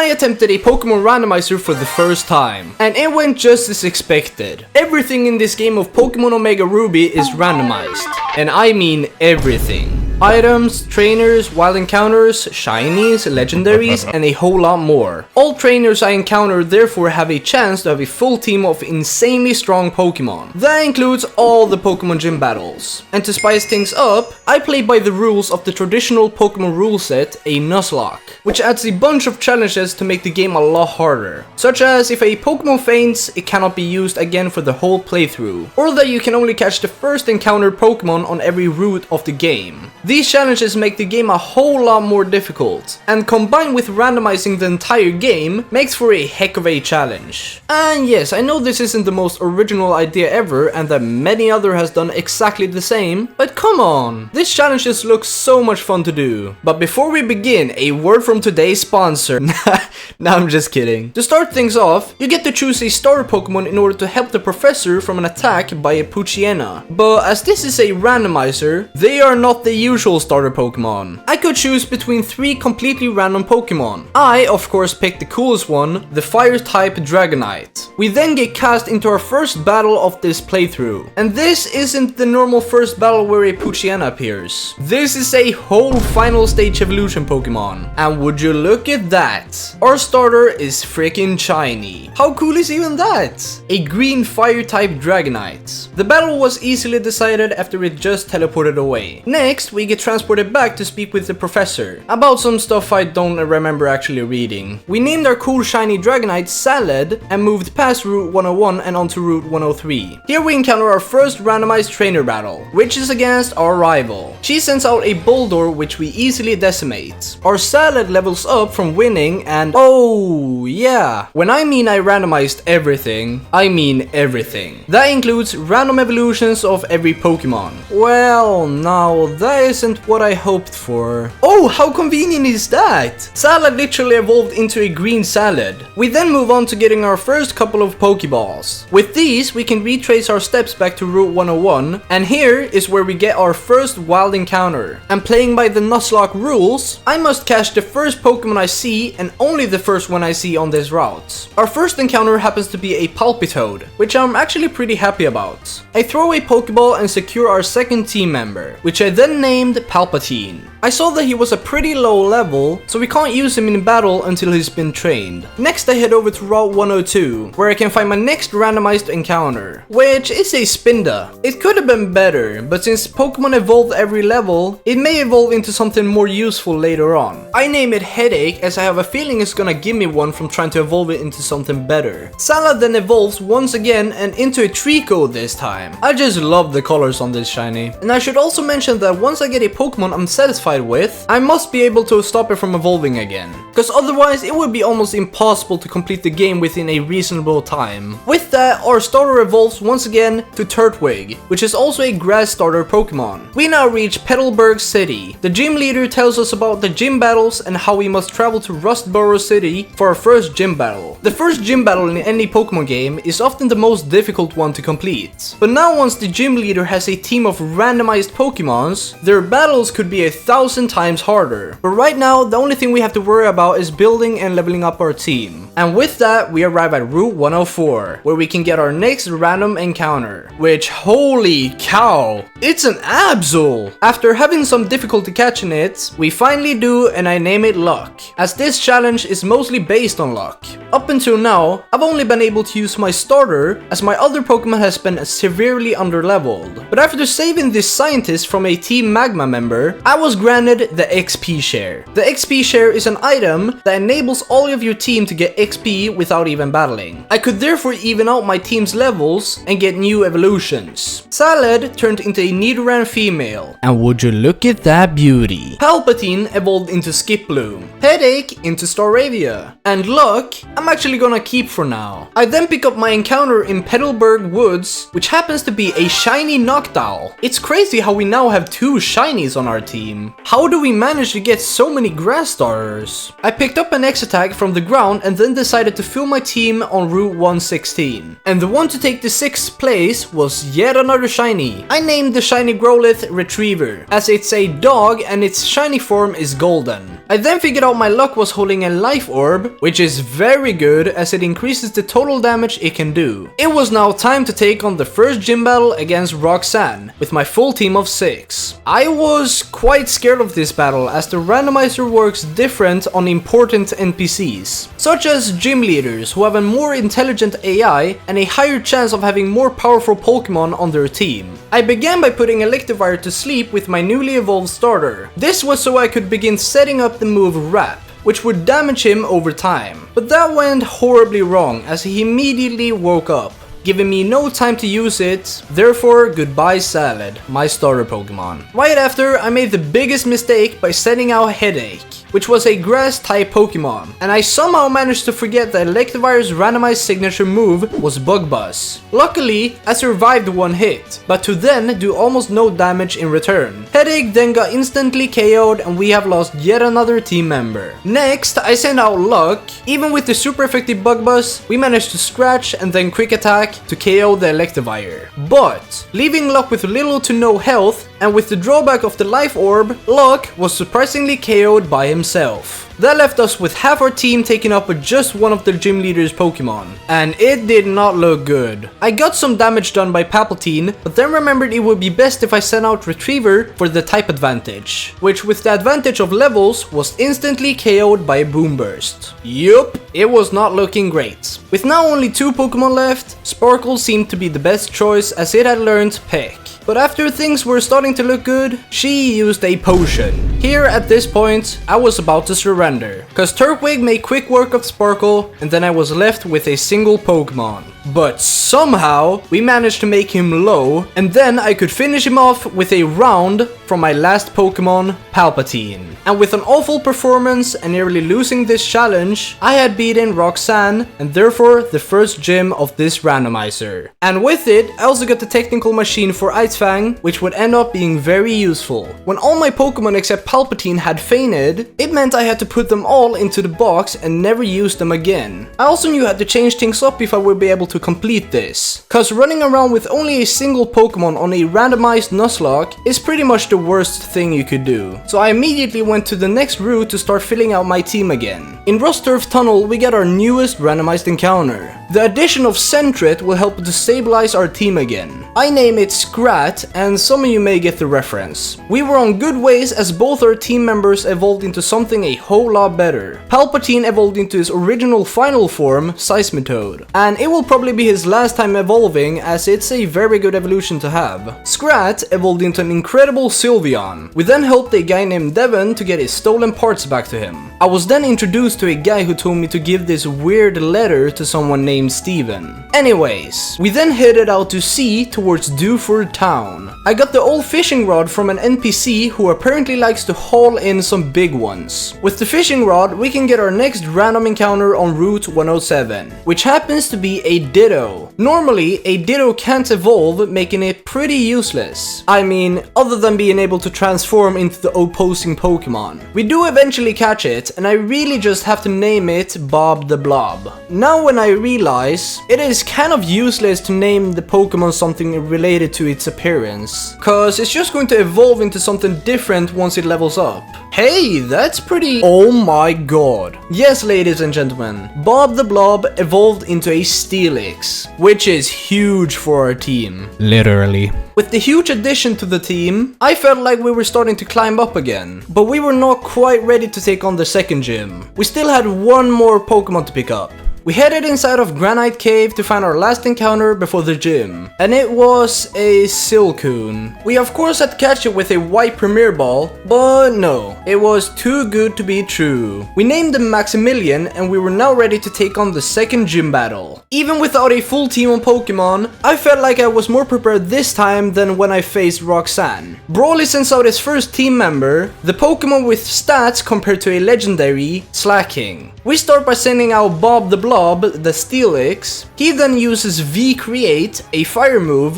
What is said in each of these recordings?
I attempted a Pokemon Randomizer for the first time, and it went just as expected. Everything in this game of Pokemon Omega Ruby is randomized, and I mean everything. Items, trainers, wild encounters, shinies, legendaries, and a whole lot more. All trainers I encounter therefore have a chance to have a full team of insanely strong Pokemon. That includes all the Pokemon gym battles. And to spice things up, I play by the rules of the traditional Pokemon rule set, a Nuzlocke, which adds a bunch of challenges to make the game a lot harder. Such as if a Pokemon faints, it cannot be used again for the whole playthrough, or that you can only catch the first encountered Pokemon on every route of the game. These challenges make the game a whole lot more difficult, and combined with randomizing the entire game, makes for a heck of a challenge. And yes, I know this isn't the most original idea ever, and that many other has done exactly the same, but come on, this challenge just looks so much fun to do. But before we begin, a word from today's sponsor. Nah, I'm just kidding. To start things off, you get to choose a starter Pokemon in order to help the professor from an attack by a Poochyena. But as this is a randomizer, they are not the usual starter Pokemon. I could choose between 3 completely random Pokemon. I, of course, picked the coolest one, the Fire-type Dragonite. We then get cast into our first battle of this playthrough. And this isn't the normal first battle where a Poochyena appears. This is a whole final stage evolution Pokemon. And would you look at that? Our starter is freaking shiny. How cool is even that? A green Fire-type Dragonite. The battle was easily decided after it just teleported away. Next, we get transported back to speak with the professor about some stuff I don't remember actually reading. We named our cool shiny Dragonite Salad and moved past Route 101 and onto Route 103. Here we encounter our first randomized trainer battle, which is against our rival. She sends out a Boldor which we easily decimate. Our Salad levels up from winning, and oh yeah, when I mean I randomized everything, I mean everything. That includes random evolutions of every Pokemon. Well, now that isn't what I hoped for. Oh, how convenient is that? Salad literally evolved into a green salad. We then move on to getting our first couple of Pokeballs. With these, we can retrace our steps back to Route 101, and here is where we get our first wild encounter. And playing by the Nuzlocke rules, I must catch the first Pokemon I see and only the first one I see on this route. Our first encounter happens to be a Palpitoad, which I'm actually pretty happy about. I throw a Pokeball and secure our second team member, which I then named Palpatine. I saw that he was a pretty low level, so we can't use him in battle until he's been trained. Next I head over to Route 102, where I can find my next randomized encounter, which is a Spinda. It could have been better, but since Pokemon evolve every level, it may evolve into something more useful later on. I name it Headache as I have a feeling it's gonna give me one from trying to evolve it into something better. Salad then evolves once again and into a Trico this time. I just love the colors on this shiny. And I should also mention that once I get a Pokemon I'm satisfied with, I must be able to stop it from evolving again, because otherwise it would be almost impossible to complete the game within a reasonable time. With that, our starter evolves once again to Turtwig, which is also a grass starter Pokemon. We now reach Petalburg City. The gym leader tells us about the gym battles and how we must travel to Rustboro City for our first gym battle. The first gym battle in any Pokemon game is often the most difficult one to complete, but now once the gym leader has a team of randomized Pokemons, their battles could be 1,000 times harder. But right now, the only thing we have to worry about is building and leveling up our team. And with that, we arrive at Route 104, where we can get our next random encounter, which, holy cow, it's an Absol! After having some difficulty catching it, we finally do, and I name it Luck, as this challenge is mostly based on luck. Up until now, I've only been able to use my starter, as my other Pokemon has been severely underleveled. But after saving this scientist from a Team Magma member, I was granted the XP share. The XP share is an item that enables all of your team to get XP without even battling. I could therefore even out my team's levels and get new evolutions. Salad turned into a Nidoran female. And would you look at that beauty? Palpatine evolved into Skiploom. Headache into Staravia. And Luck, I'm actually gonna keep for now. I then pick up my encounter in Petalburg Woods, which happens to be a shiny Noctowl. It's crazy how we now have 2 shinies on our team. How do we manage to get so many grass starters? I picked up an X-Attack from the ground and then decided to fill my team on Route 116. And the one to take the 6th place was yet another shiny. I named the shiny Growlithe Retriever, as it's a dog and its shiny form is golden. I then figured out my luck was holding a life orb, which is very good as it increases the total damage it can do. It was now time to take on the first gym battle against Roxanne, with my full team of 6. I was quite scared of this battle as the randomizer works different on important NPCs, such as gym leaders who have a more intelligent AI and a higher chance of having more powerful Pokémon on their team. I began by putting Electivire to sleep with my newly evolved starter. This was so I could begin setting up the move Wrap, which would damage him over time. But that went horribly wrong as he immediately woke up, giving me no time to use it. Therefore, goodbye Salad, my starter Pokemon. Right after, I made the biggest mistake by setting out Headache, which was a grass type Pokemon, and I somehow managed to forget that Electivire's randomized signature move was Bug Buzz. Luckily, I survived one hit, but to then do almost no damage in return. Headache then got instantly KO'd and we have lost yet another team member. Next, I sent out Luck. Even with the super effective Bug Buzz, we managed to scratch and then quick attack to KO the Electivire. But, leaving Luck with little to no health, and with the drawback of the life orb, Luck was surprisingly KO'd by himself. That left us with half our team taken up with just one of the gym leader's Pokemon, and it did not look good. I got some damage done by Palpatine, but then remembered it would be best if I sent out Retriever for the type advantage, which with the advantage of levels was instantly KO'd by a Boom Burst. Yup, it was not looking great. With now only 2 Pokemon left, Sparkle seemed to be the best choice as it had learned Peck. But after things were starting to look good, she used a potion. Here at this point, I was about to surrender, cause Turtwig made quick work of Sparkle and then I was left with a single Pokemon. But somehow, we managed to make him low, and then I could finish him off with a round from my last Pokemon, Palpatine. And with an awful performance and nearly losing this challenge, I had beaten Roxanne and therefore the first gym of this randomizer. And with it, I also got the technical machine for Ice Fang, which would end up being very useful. When all my Pokemon except Palpatine had fainted, it meant I had to put them all into the box and never use them again. I also knew I had to change things up if I would be able to complete this, cause running around with only a single Pokemon on a randomized Nuzlocke is pretty much the worst thing you could do. So I immediately went to the next route to start filling out my team again. In Rusturf Tunnel, we get our newest randomized encounter. The addition of Sentret will help to stabilize our team again. I name it Scrat, and some of you may get the reference. We were on good ways as both our team members evolved into something a whole lot better. Palpatine evolved into his original final form, Seismitoad, and it will probably be his last time evolving as it's a very good evolution to have. Scrat evolved into an incredible Sylveon. We then helped a guy named Devon to get his stolen parts back to him. I was then introduced to a guy who told me to give this weird letter to someone named Steven. Anyways, we then headed out to sea towards Dewford Town. I got the old fishing rod from an NPC who apparently likes to haul in some big ones. With the fishing rod, we can get our next random encounter on Route 107, which happens to be a Ditto. Normally, a Ditto can't evolve, making it pretty useless. I mean, other than being able to transform into the opposing Pokemon. We do eventually catch it, and I really just have to name it Bob the Blob. Now when I realize, it is kind of useless to name the Pokemon something related to its appearance, cause it's just going to evolve into something different once it levels up. Hey, that's pretty... Oh my god. Yes, ladies and gentlemen, Bob the Blob evolved into a Steelix, which is huge for our team. Literally. With the huge addition to the team, I felt like we were starting to climb up again, but we were not quite ready to take on the second gym. We still had one more Pokemon to pick up. We headed inside of Granite Cave to find our last encounter before the gym, and it was a Silcoon. We of course had to catch it with a white Premier Ball, but no, it was too good to be true. We named him Maximilian and we were now ready to take on the second gym battle. Even without a full team on Pokemon, I felt like I was more prepared this time than when I faced Roxanne. Brawly sends out his first team member, the Pokemon with stats compared to a legendary, Slacking. We start by sending out Bob the Blob blob, the Steelix. He then uses V-Create, a fire move,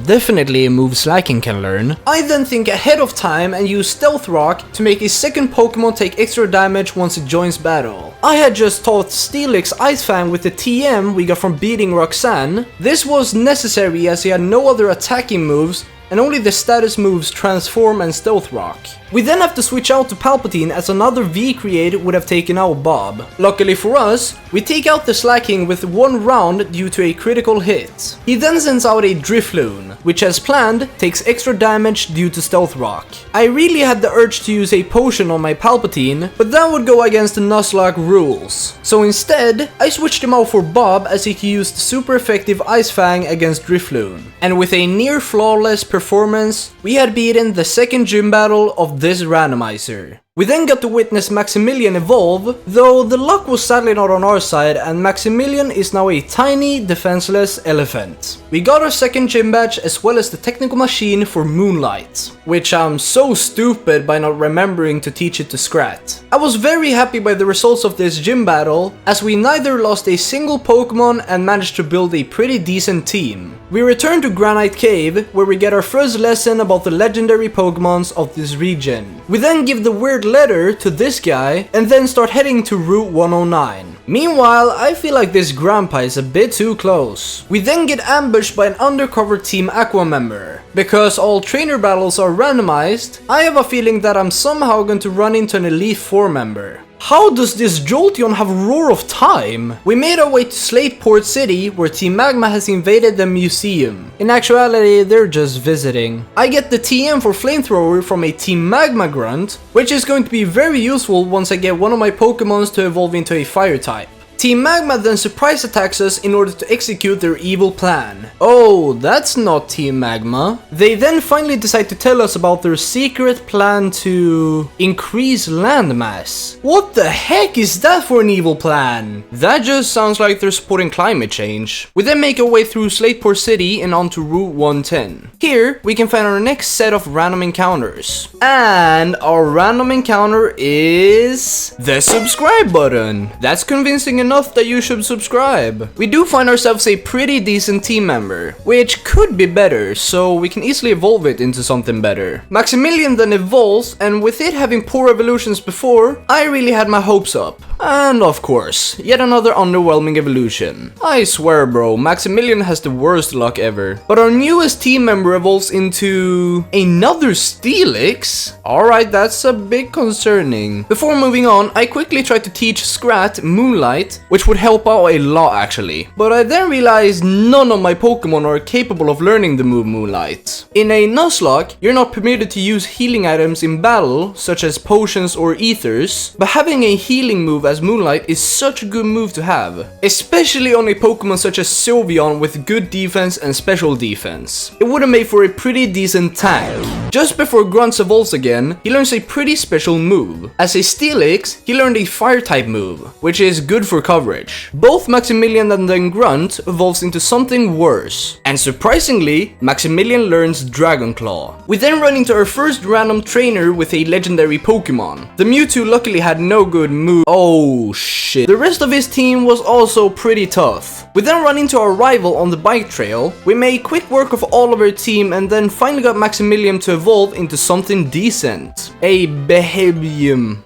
definitely a move Slaking can learn. I then think ahead of time and use Stealth Rock to make a second Pokemon take extra damage once it joins battle. I had just taught Steelix Ice Fang with the TM we got from beating Roxanne. This was necessary as he had no other attacking moves and only the status moves Transform and Stealth Rock. We then have to switch out to Palpatine as another V-Create would have taken out Bob. Luckily for us, we take out the Slaking with one round due to a critical hit. He then sends out a Drifloon, which as planned takes extra damage due to Stealth Rock. I really had the urge to use a potion on my Palpatine, but that would go against the Nuzlocke rules. So instead, I switched him out for Bob as he used super effective Ice Fang against Drifloon. And with a near flawless performance, we had beaten the second gym battle of this randomizer. We then got to witness Maximilian evolve, though the luck was sadly not on our side and Maximilian is now a tiny, defenseless elephant. We got our second gym badge as well as the technical machine for Moonlight, which I'm so stupid by not remembering to teach it to Scrat. I was very happy by the results of this gym battle, as we neither lost a single Pokemon and managed to build a pretty decent team. We return to Granite Cave, where we get our first lesson about the legendary Pokemons of this region. We then give the weird letter to this guy and then start heading to Route 109. Meanwhile, I feel like this grandpa is a bit too close. We then get ambushed by an undercover Team Aqua member. Because all trainer battles are randomized, I have a feeling that I'm somehow going to run into an Elite 4 member. How does this Jolteon have Roar of Time? We made our way to Slateport City, where Team Magma has invaded the museum. In actuality, they're just visiting. I get the TM for Flamethrower from a Team Magma grunt, which is going to be very useful once I get one of my Pokemons to evolve into a fire type. Team Magma then surprise attacks us in order to execute their evil plan. Oh, that's not Team Magma. They then finally decide to tell us about their secret plan to increase landmass. What the heck is that for an evil plan? That just sounds like they're supporting climate change. We then make our way through Slateport City and onto Route 110. Here, we can find our next set of random encounters. And our random encounter is the subscribe button. That's convincing enough that you should subscribe. We do find ourselves a pretty decent team member, which could be better, so we can easily evolve it into something better. Maximilian then evolves, and with it having poor evolutions before, I really had my hopes up. And of course, yet another underwhelming evolution. I swear bro, Maximilian has the worst luck ever. But our newest team member evolves into another Steelix? Alright, that's a bit concerning. Before moving on, I quickly tried to teach Scrat Moonlight, which would help out a lot actually. But I then realized none of my Pokemon are capable of learning the move Moonlight. In a Nuzlocke, you're not permitted to use healing items in battle, such as potions or ethers, but having a healing move as Moonlight is such a good move to have, especially on a Pokemon such as Sylveon with good defense and special defense. It would have made for a pretty decent tank. Just before Grunt evolves again, he learns a pretty special move. As a Steelix, he learned a fire type move, which is good for coverage. Both Maximilian and then Grunt evolves into something worse, and surprisingly, Maximilian learns Dragon Claw. We then run into our first random trainer with a legendary Pokemon. The Mewtwo luckily had no good move. Oh shit. The rest of his team was also pretty tough. We then run into our rival on the bike trail. We made quick work of all of our team and then finally got Maximilian to evolve into something decent. A Behebium.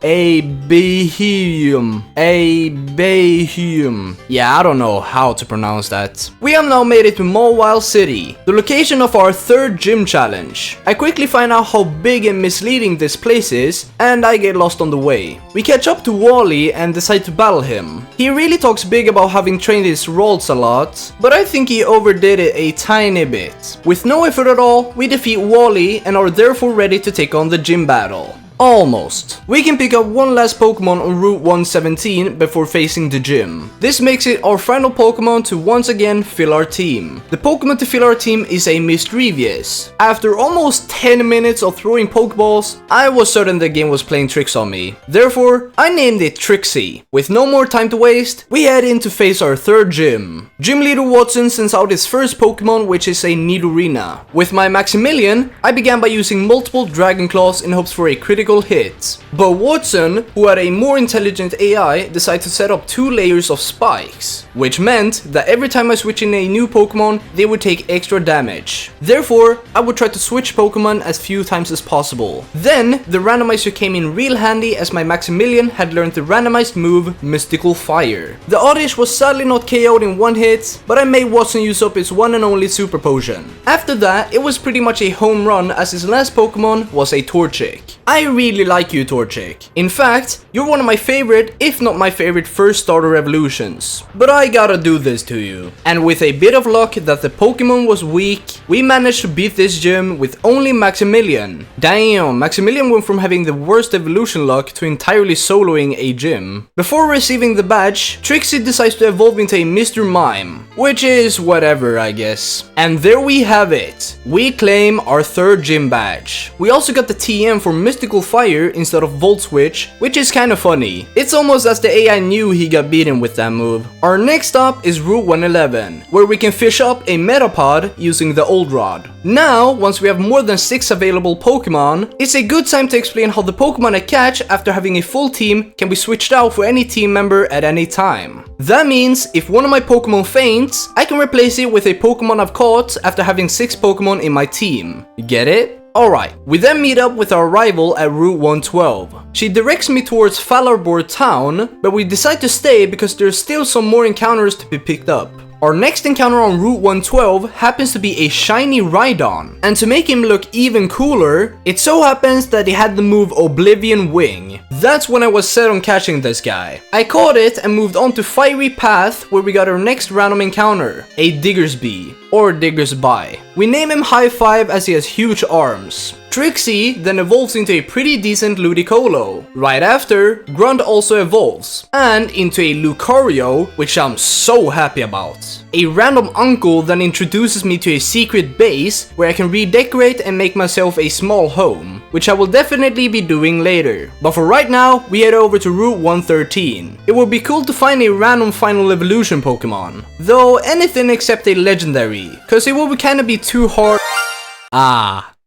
Yeah, I don't know how to pronounce that. We have now made it to Mawile City, the location of our third gym challenge. I quickly find out how big and misleading this place is, and I get lost on the way. We catch up to Wally and decide to battle him. He really talks big about having trained his rolls a lot, but I think he overdid it a tiny bit. With no effort at all, we defeat Wally and are therefore ready to take on the gym battle. Almost. We can pick up one last Pokemon on Route 117 before facing the gym. This makes it our final Pokemon to once again fill our team. The Pokemon to fill our team is a Misdreavus. After almost 10 minutes of throwing Pokeballs, I was certain the game was playing tricks on me. Therefore, I named it Trixie. With no more time to waste, we head in to face our third gym. Gym Leader Watson sends out his first Pokemon, which is a Nidorina. With my Maximilian, I began by using multiple Dragon Claws in hopes for a critical critical hit. But Watson, who had a more intelligent AI, decided to set up 2 layers of spikes, which meant that every time I switch in a new Pokemon, they would take extra damage. Therefore, I would try to switch Pokemon as few times as possible. Then, the randomizer came in real handy as my Maximilian had learned the randomized move Mystical Fire. The Oddish was sadly not KO'd in one hit, but I made Watson use up his one and only super potion. After that, it was pretty much a home run as his last Pokemon was a Torchic. I really like you, Torchic. In fact, you're one of my favorite, if not my favorite, first starter evolutions. But I gotta do this to you. And with a bit of luck that the Pokemon was weak, we managed to beat this gym with only Maximilian. Damn, Maximilian went from having the worst evolution luck to entirely soloing a gym. Before receiving the badge, Trixie decides to evolve into a Mr. Mime, which is whatever, I guess. And there we have it. We claim our 3rd gym badge. We also got the TM for Mystical Fire instead of Volt Switch, which is kinda funny. It's almost as the AI knew he got beaten with that move. Our next stop is Route 111, where we can fish up a Metapod using the Old Rod. Now, once we have more than 6 available Pokemon, it's a good time to explain how the Pokemon I catch after having a full team can be switched out for any team member at any time. That means if one of my Pokemon faints, I can replace it with a Pokemon I've caught after having 6 Pokemon in my team. Get it? Alright, we then meet up with our rival at Route 112. She directs me towards Falarbor town, but we decide to stay because there's still some more encounters to be picked up. Our next encounter on Route 112 happens to be a shiny Rhydon, and to make him look even cooler, it so happens that he had the move Oblivion Wing. That's when I was set on catching this guy. I caught it and moved on to Fiery Path, where we got our next random encounter, a Diggersby, or Diggersby. We name him High Five as he has huge arms. Trixie then evolves into a pretty decent Ludicolo. Right after, Grunt also evolves, and into a Lucario, which I'm so happy about. A random uncle then introduces me to a secret base where I can redecorate and make myself a small home, which I will definitely be doing later. But for right now, we head over to Route 113. It would be cool to find a random final evolution Pokemon, though anything except a legendary, cause it would kinda be too hard.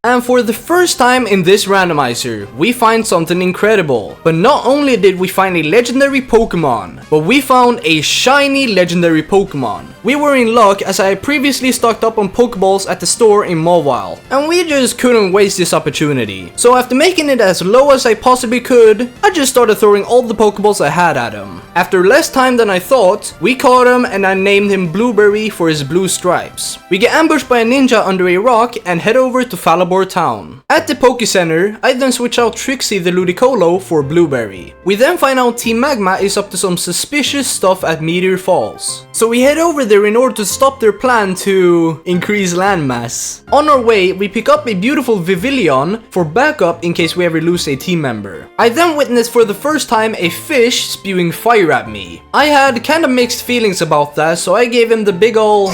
And for the first time in this randomizer, we find something incredible. But not only did we find a legendary Pokemon, but we found a shiny legendary Pokemon. We were in luck as I had previously stocked up on Pokeballs at the store in Mobile, and we just couldn't waste this opportunity. So after making it as low as I possibly could, I just started throwing all the Pokeballs I had at him. After less time than I thought, we caught him and I named him Blueberry for his blue stripes. We get ambushed by a ninja under a rock and head over to Falarbor town. At the Poke Center, I then switch out Trixie the Ludicolo for Blueberry. We then find out Team Magma is up to some suspicious stuff at Meteor Falls. So we head over there in order to stop their plan to increase landmass. On our way, we pick up a beautiful Vivillon for backup in case we ever lose a team member. I then witnessed for the first time a fish spewing fire at me. I had kinda mixed feelings about that, so I gave him the big ol'.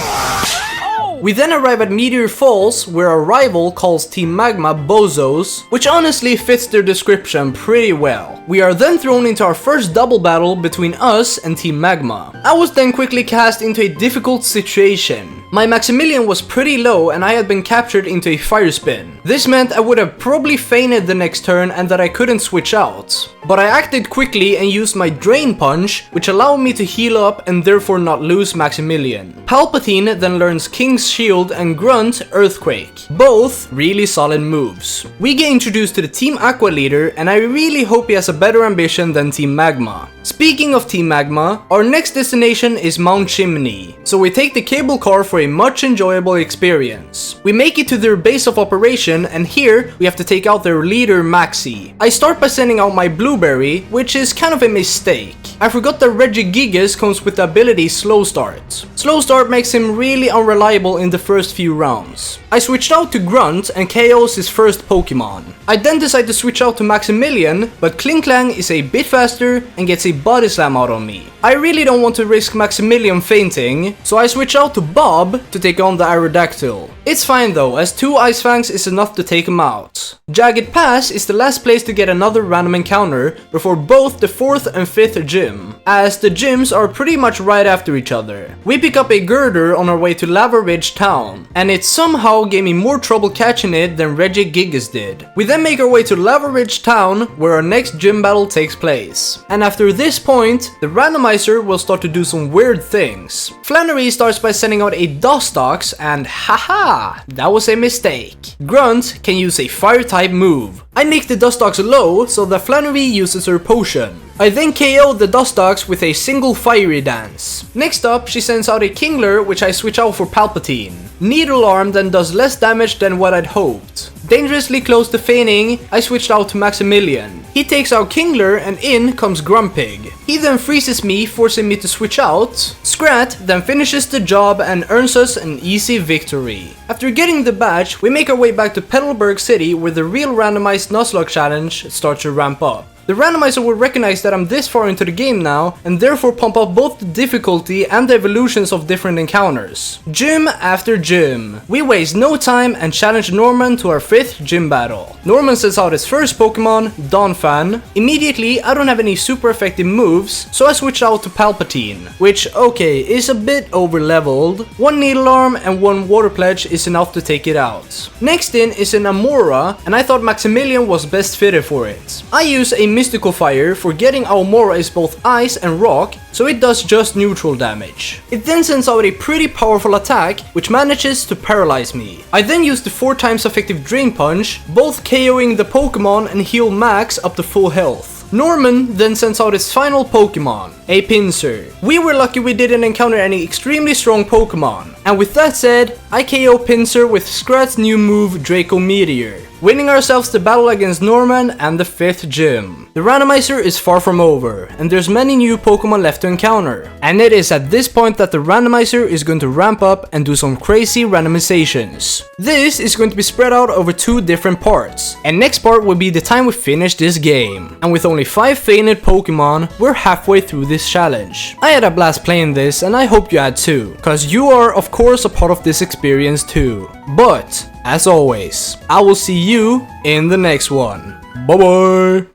We then arrive at Meteor Falls, where our rival calls Team Magma bozos, which honestly fits their description pretty well. We are then thrown into our first double battle between us and Team Magma. I was then quickly cast into a difficult situation. My Maximilian was pretty low and I had been captured into a fire spin. This meant I would have probably fainted the next turn and that I couldn't switch out. But I acted quickly and used my Drain Punch, which allowed me to heal up and therefore not lose Maximilian. Palpatine then learns King's Shield and Grunt Earthquake, both really solid moves. We get introduced to the Team Aqua leader and I really hope he has a better ambition than Team Magma. Speaking of Team Magma, our next destination is Mount Chimney, so we take the cable car for a much enjoyable experience. We make it to their base of operation and here we have to take out their leader Maxi. I start by sending out my Blueberry, which is kind of a mistake. I forgot that Regigigas comes with the ability Slow Start. Slow Start makes him really unreliable in the first few rounds. I switched out to Grunt and KO's his first Pokemon. I then decide to switch out to Maximilian, but Klinklang is a bit faster and gets a body slam out on me. I really don't want to risk Maximilian fainting, so I switch out to Bob to take on the Aerodactyl. It's fine though, as 2 Ice Fangs is enough to take him out. Jagged Pass is the last place to get another random encounter before both the 4th and 5th gym, as the gyms are pretty much right after each other. We pick up a girder on our way to Lava Ridge Town, and it somehow gave me more trouble catching it than Regigigas did. We then make our way to Lava Ridge Town, where our next gym battle takes place. And after this point, the Randomizer will start to do some weird things. Flannery starts by sending out a Dustox, and haha, that was a mistake. Grunt can use a fire type move. I make the Dustox low so that Flannery uses her potion. I then KO the Dustox with a single fiery dance. Next up, she sends out a Kingler, which I switch out for Palpatine. Needle Arm then does less damage than what I'd hoped. Dangerously close to feigning, I switched out to Maximilian. He takes out Kingler and in comes Grumpig. He then freezes me, forcing me to switch out. Scrat then finishes the job and earns us an easy victory. After getting the badge, we make our way back to Petalburg City, where the real randomized Nuzlocke challenge starts to ramp up. The randomizer will recognize that I'm this far into the game now, and therefore pump up both the difficulty and the evolutions of different encounters. Gym after gym. We waste no time and challenge Norman to our 5th gym battle. Norman sends out his first Pokemon, Donphan. Immediately, I don't have any super effective moves, so I switch out to Palpatine, which, okay, is a bit over leveled. 1 Needle Arm and 1 Water Pledge is enough to take it out. Next in is an Amora, and I thought Maximilian was best fitted for it. I use a Mystical Fire, forgetting Aomora is both ice and rock, so it does just neutral damage. It then sends out a pretty powerful attack, which manages to paralyze me. I then use the 4 times effective Drain Punch, both KOing the Pokemon and heal Max up to full health. Norman then sends out his final Pokemon, a Pinsir. We were lucky we didn't encounter any extremely strong Pokemon. And with that said, I KO Pinsir with Scrat's new move, Draco Meteor, winning ourselves the battle against Norman and the 5th gym. The randomizer is far from over, and there's many new Pokemon left to encounter. And it is at this point that the randomizer is going to ramp up and do some crazy randomizations. This is going to be spread out over 2 different parts, and next part will be the time we finish this game. And with only 5 fainted Pokemon, we're halfway through this challenge. I had a blast playing this, and I hope you had too, cause you are of course a part of this experience too. But, as always, I will see you in the next one. Bye bye!